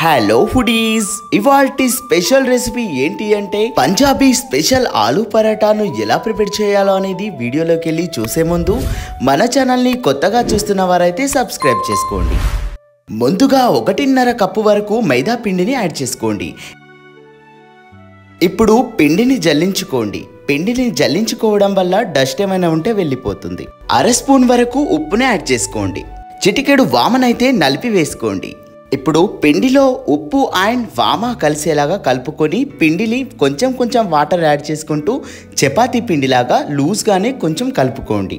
Hello foodies, ఇవాల్టి special recipe ఏంటి అంటే పంజాబీ స్పెషల్ ఆలూ పరాటాను ఎలా ప్రిపేర్ చేయాలో అనేది వీడియోలోకి వెళ్ళి చూసే ముందు మన ఛానల్ని కొత్తగా చూస్తున్న వారైతే సబ్స్క్రైబ్ చేసుకోండి. ముందుగా 1.5 కప్పు వరకు మైదా పిండిని యాడ్ చేసుకోండి. ఇప్పుడు పిండిని జల్లించుకోండి. పిండిని జల్లించుకోవడం వల్ల డస్ట్ ఏమైనా ఉంటే వెళ్ళిపోతుంది. 1/2 స్పూన్ వరకు ఉప్పుని యాడ్ చేసుకోండి. చిటికెడు వామనైతే నలిపి వేసుకోండి. ఇప్పుడు పిండిలో ఉప్పు అండ్ వామ కలిసేలాగా కలుపుకొని పిండిని కొంచెం కొంచెం వాటర్ యాడ్ చేసుకుంటూ చపాతీ పిండిలాగా లూజ్గానే కొంచెం కలుపుకోండి.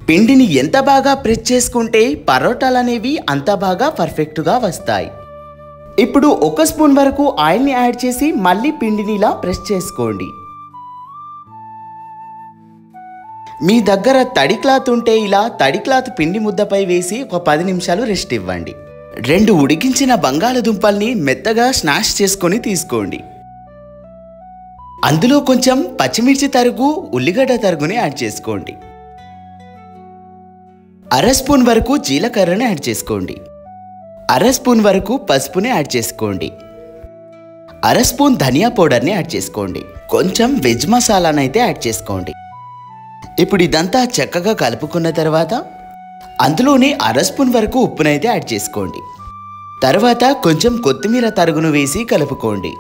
పిండిని ఎంత బాగా ప్రెస్ చేసుకుంటే పరోటాలు అనేవి అంత బాగా పర్ఫెక్ట్గా వస్తాయి. ఇప్పుడు 1 స్పూన్ వరకు ఆయిల్ని యాడ్ చేసి మళ్ళీ పిండిని ఇలా ప్రెస్ చేసుకోండి. మీ దగ్గర తడి క్లాత్ ఉంటే ఇలా తడి క్లాత్ పిండి ముద్దపై వేసి ఒక 10 నిమిషాలు రెస్ట్ ఇవ్వండి. 2 ఉడికించిన బంగాళదుంపల్ని మెత్తగా స్మాష్ చేసుకొని తీసుకోండి. అందులో కొంచెం పచ్చిమిర్చి తరుగు, ఉల్లిగడ్డ తరుగుని యాడ్ చేసుకోండి. 1/2 స్పూన్ వరకు జీలకర్రని యాడ్ చేసుకోండి. 1/2 స్పూన్ వరకు పసుపుని యాడ్ చేసుకోండి. 1/2 స్పూన్ ధనియా పౌడర్ని యాడ్ చేసుకోండి. కొంచెం వెజ్ మసాలాను అయితే యాడ్ చేసుకోండి. ఇప్పుడు ఇదంతా చక్కగా కలుపుకున్న తర్వాత అందులోనే 1/2 స్పూన్ వరకు ఉప్పునైతే యాడ్ చేసుకోండి. తర్వాత కొంచెం కొత్తిమీర తరుగును వేసి కలుపుకోండి.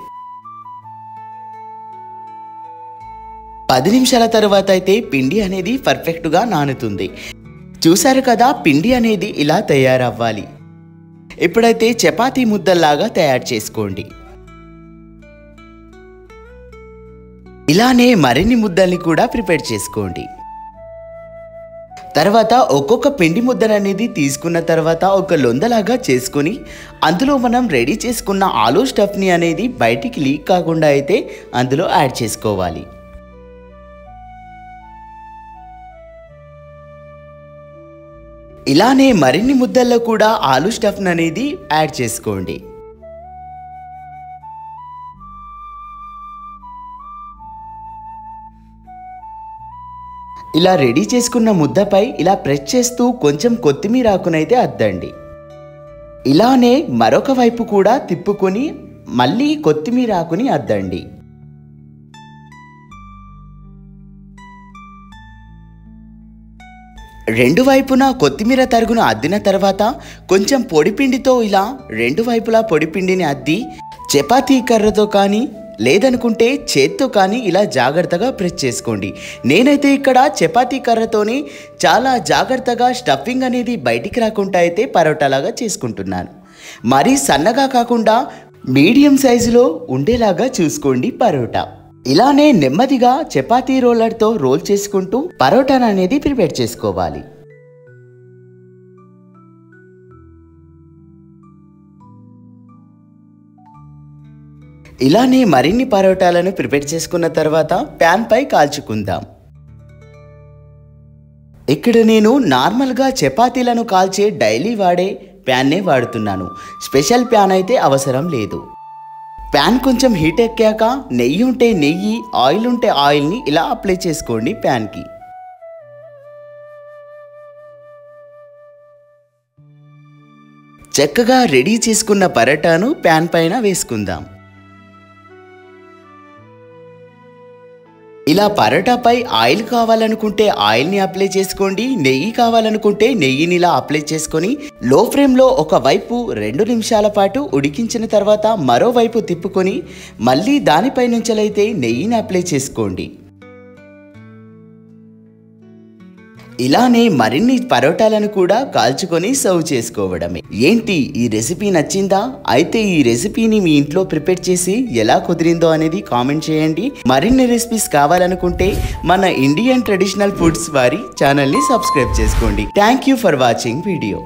10 నిమిషాల తర్వాత అయితే పిండి అనేది పర్ఫెక్ట్గా నానుతుంది. చూసారు కదా, పిండి అనేది ఇలా తయారవ్వాలి. ఇప్పుడైతే చపాతీ ముద్దల్లాగా తయారు చేసుకోండి. ఇలానే మరిన్ని ముద్దల్ని కూడా ప్రిపేర్ చేసుకోండి. తర్వాత ఒక్కొక్క పిండి ముద్దననేది తీసుకున్న తర్వాత ఒక లొందలాగా చేసుకొని అందులో మనం రెడీ చేసుకున్న ఆలూ స్టఫ్ని అనేది బయటికి లీక్ కాకుండా అయితే అందులో యాడ్ చేసుకోవాలి. ఇలానే మరిన్ని ముద్దల్లో కూడా ఆలూ స్టఫ్ని అనేది యాడ్ చేసుకోండి. ఇలా రెడీ చేసుకున్న ముద్దపై ఇలా ప్రెస్ చేస్తూ కొంచెం కొత్తిమీర ఆకునైతే అద్దండి. ఇలానే మరొక వైపు కూడా తిప్పుకొని మళ్ళీ కొత్తిమీర ఆకుని అద్దండి. రెండు వైపున కొత్తిమీర తరుగును అద్దిన తర్వాత కొంచెం పొడిపిండితో ఇలా 2 వైపులా పొడిపిండిని అద్ది చపాతీ కర్రతో కానీ లేదనుకుంటే చేత్తో కానీ ఇలా జాగ్రత్తగా ప్రెస్ చేసుకోండి. నేనైతే ఇక్కడ చపాతీ కర్రతోని చాలా జాగ్రత్తగా స్టఫింగ్ అనేది బయటికి రాకుండా అయితే పరోటాలాగా చేసుకుంటున్నాను. మరీ సన్నగా కాకుండా మీడియం సైజులో ఉండేలాగా చూసుకోండి పరోటా. ఇలానే నెమ్మదిగా చపాతీ రోలర్తో రోల్ చేసుకుంటూ పరోటాను అనేది ప్రిపేర్ చేసుకోవాలి. ఇలానే మరిన్ని పరోటాలను ప్రిపేర్ చేసుకున్న తర్వాత ప్యాన్ పై కాల్చుకుందాం. ఇక్కడ నేను నార్మల్గా చపాతీలను కాల్చే డైలీ వాడే ప్యాన్నే వాడుతున్నాను. స్పెషల్ ప్యాన్ అయితే అవసరం లేదు. ప్యాన్ కొంచెం హీట్ ఎక్కాక నెయ్యి ఉంటే నెయ్యి, ఆయిల్ ఉంటే ఆయిల్ని ఇలా అప్లై చేసుకోండి ప్యాన్కి. చక్కగా రెడీ చేసుకున్న పరోటాను ప్యాన్ పైన వేసుకుందాం. ఇలా పరోటాపై ఆయిల్ కావాలనుకుంటే ఆయిల్ని అప్లై చేసుకోండి. నెయ్యి కావాలనుకుంటే నెయ్యిని ఇలా అప్లై చేసుకొని లో ఫ్లేమ్లో ఒకవైపు 2 నిమిషాల పాటు ఉడికించిన తర్వాత మరోవైపు తిప్పుకొని మళ్ళీ దానిపై నుంచలైతే నెయ్యిని అప్లై చేసుకోండి. ఇలానే మరిన్ని పరోటాలను కూడా కాల్చుకొని సర్వ్ చేసుకోవడమే. ఏంటి, ఈ రెసిపీ నచ్చిందా? అయితే ఈ రెసిపీని మీ ఇంట్లో ప్రిపేర్ చేసి ఎలా కుదిరిందో అనేది కామెంట్ చేయండి. మరిన్ని రెసిపీస్ కావాలనుకుంటే మన ఇండియన్ ట్రెడిషనల్ ఫుడ్స్ వారి ఛానల్ని సబ్స్క్రైబ్ చేసుకోండి. Thank you for watching video.